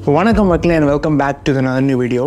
வணக்கம் மக்களே and welcome back to another new video.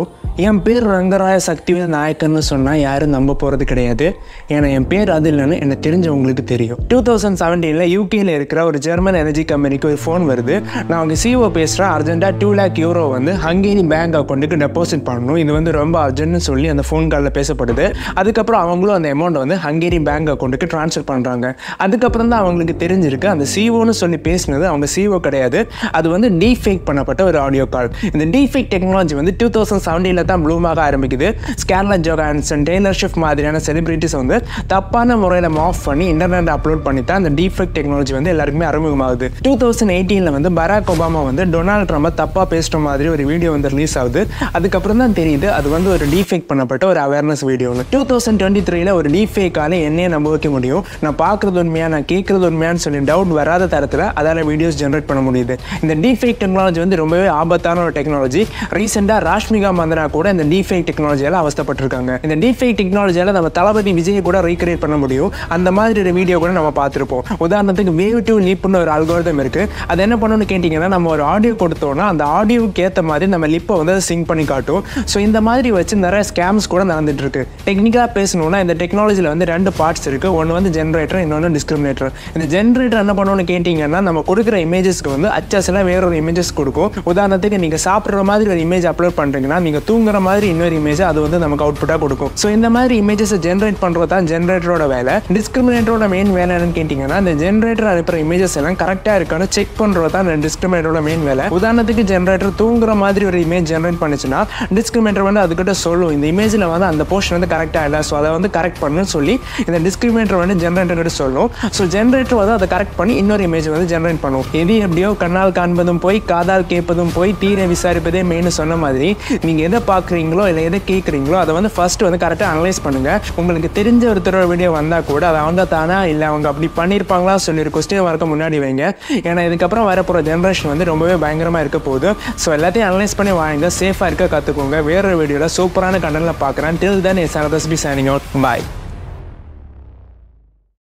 என் பேர் ரங்கராய சக்திவேல் நாயக்கர்னு சொன்னால் யாரும் நம்ப போகிறது கிடையாது. ஏன்னா என் பேர் அது இல்லைன்னு எனக்கு தெரிஞ்சவங்களுக்கு தெரியும். 2017 யூகேயில் இருக்கிற ஒரு ஜெர்மன் எனர்ஜி கம்பெனிக்கு ஒரு ஃபோன் வருது. நான் அவங்க சிஓ பேசுகிறேன், அர்ஜென்ட்டாக 2 lakh euro வந்து ஹங்கேரி பேங்க் அக்கௌண்ட்டுக்கு டெபாசிட் பண்ணணும், இது வந்து ரொம்ப அர்ஜென்ட்னு சொல்லி அந்த ஃபோன் காலில் பேசப்படுது. அதுக்கப்புறம் அவங்களும் அந்த அமௌண்ட் வந்து ஹங்கேரி பேங்க் அக்கௌண்ட்டுக்கு ட்ரான்ஸ்ஃபர் பண்ணுறாங்க. அதுக்கப்புறம் தான் அவங்களுக்கு தெரிஞ்சிருக்கு அந்த சிஓன்னு சொல்லி பேசினது அவங்க சிஓ கிடையாது, அது வந்து டீஃபேக் பண்ணப்பட்ட ஒரு ஆடியோ கால். இந்த டீஃபேக் டெக்னாலஜி வந்து 2017 தான் ப்ளூமாக ஆரம்பிக்குது. ஸ்கார்லெட் ஜோஹான்சன், டெய்லர் ஸ்விஃப்ட் மாதிரியான செலிபிரிட்டிஸ் வந்து தப்பான முறையில் மாஃப் பண்ணி இன்டர்நெட் அப்லோட் பண்ணி தான் அந்த டீஃபேக் டெக்னாலஜி வந்து எல்லாருக்குமே அறிமுகமாகுது. 2018 வந்து பராக் ஒபாமா வந்து டொனால்ட் ட்ரம்பை தப்பாக பேசுகிற மாதிரி ஒரு வீடியோ வந்து ரிலீஸ் ஆகுது. அதுக்கப்புறம் தான் தெரியுது அது வந்து ஒரு டீஃபேக் பண்ணப்பட்ட ஒரு அவேர்னஸ் வீடியோன்னு. 2023 ஒரு டீஃபேக்கால என்னையே நம்ப வைக்க முடியும், நான் பார்க்குறது உண்மையா நான் கேட்குறது உண்மையான்னு சொல்லி டவுட் வராத தரத்தில் அதால் வீடியோஸ் ஜென்ரேட் பண்ண முடியுது. இந்த டீஃபேக் டெக்னாலஜி வந்து ரொம்பவே ஆபத்தான ஒரு டெக்னாலஜி. ரீசெண்டாக ராஷ்மிகா மந்தனா கூட இந்த டீஃபேக் டெக்னாலஜியால் அவஸ்தப்பட்டிருக்காங்க. இந்த டீஃபேக் டெக்னாலஜியால் நம்ம தளபதி விஜயை கூட ரீக்ரியேட் பண்ண முடியும். அந்த மாதிரி ஒரு வீடியோ கூட நம்ம பார்த்துருப்போம். உதாரணத்துக்கு வேவ் டு லிப்னு ஒரு அல்கோரிதம் இருக்குது. அது என்ன பண்ணணும்னு கேட்டிங்கன்னா, நம்ம ஒரு ஆடியோ கொடுத்தோம்னா அந்த ஆடியோவுக்கு ஏற்ற மாதிரி நம்ம லிப்பை வந்து அதை சிங்க் பண்ணி காட்டும். ஸோ இந்த மாதிரி வச்சு நிறைய ஸ்கேம்ஸ் கூட நடந்துட்டு இருக்கு. டெக்னிக்காக பேசணும்னா இந்த டெக்னாலஜியில் வந்து 2 பார்ட்ஸ் இருக்குது. ஒன்று வந்து ஜென்ரேட்டர், இன்னொன்று டிஸ்கிரிமினேட்டர். இந்த ஜென்ரேட்டர் என்ன பண்ணணும்னு கேட்டிங்கன்னா, நம்ம கொடுக்குற இமேஜஸ்க்கு வந்து அச்சாசலாக வேற ஒரு இமேஜஸ் கொடுக்கும். உதாரணத்துக்கு நீங்கள் சாப்பிட்ற மாதிரி ஒரு இமேஜ் அப்லோட் பண்ணுறீங்கன்னா, நீங்கள் தூங்குற மாதிரி இன்னொரு இமேஜ் அது வந்து நமக்கு அவுட்புட்டாக கொடுக்கும். ஸோ இந்த மாதிரி இமேஜஸை ஜென்ரேட் பண்ணுறது தான் ஜென்ரேட்டரோட வேலை. டிஸ்கிரிமினேட்டரோட மெயின் வேலை என்னன்னு கேட்டிங்கன்னா, இந்த ஜென்ரேட்டர் அனுப்புகிற இமேஜஸ் எல்லாம் கரெக்டாக இருக்கான்னு செக் பண்ணுறது தான் இந்த டிஸ்கிரிமினேட்டரோட மெயின் வேலை. உதாரணத்துக்கு ஜென்ரேட்டர் தூங்குற மாதிரி ஒரு இமேஜ் ஜென்ரேட் பண்ணிச்சுன்னா, டிஸ்கிரிமினேட்டர் வந்து அதுக்கிட்ட சொல்லும் இந்த இமேஜில் வந்து அந்த போர்ஷன் வந்து கரெக்டாக இல்லை, ஸோ அதை வந்து கரெக்ட் பண்ணுன்னு சொல்லி இந்த டிஸ்கிரிமினேட்டர் வந்து ஜென்ரேட்டர் கிட்ட சொல்லும். ஸோ ஜென்ரேட்டர் வந்து அதை கரெக்ட் பண்ணி இன்னொரு இமேஜ் வந்து ஜென்ரேட் பண்ணும். எது எப்படியோ கண்ணால் காண்பதும் போய் காதால் கேட்பதும் போய் தீர விசாரிப்பதே மெயின் சொன்ன மாதிரி, நீங்கள் எதை பார்க்குறீங்களோ இல்லை எதை கேட்குறீங்களோ அதை வந்து ஃபர்ஸ்ட் வந்து கரெக்டாக அனலைஸ் பண்ணுங்கள். உங்களுக்கு தெரிஞ்ச ஒருத்தரோட வீடியோ வந்தால் கூட அதை அவங்க தானா இல்லை அவங்க அப்படி பண்ணியிருப்பாங்களா சொல்லி ஒரு கொஸ்டின் வரக்க முன்னாடி வைங்க. ஏன்னா இதுக்கப்புறம் வரப்போகிற ஜென்ரேஷன் வந்து ரொம்பவே பயங்கரமாக இருக்க போகுது. ஸோ எல்லாத்தையும் அனலைஸ் பண்ணி வாங்க, சேஃபாக இருக்க கற்றுக்கோங்க. வேறொரு வீடியோவில் சூப்பரான கண்டென்ட்டில் பார்க்குறேன். Till then it's Sanath signing out. Bye.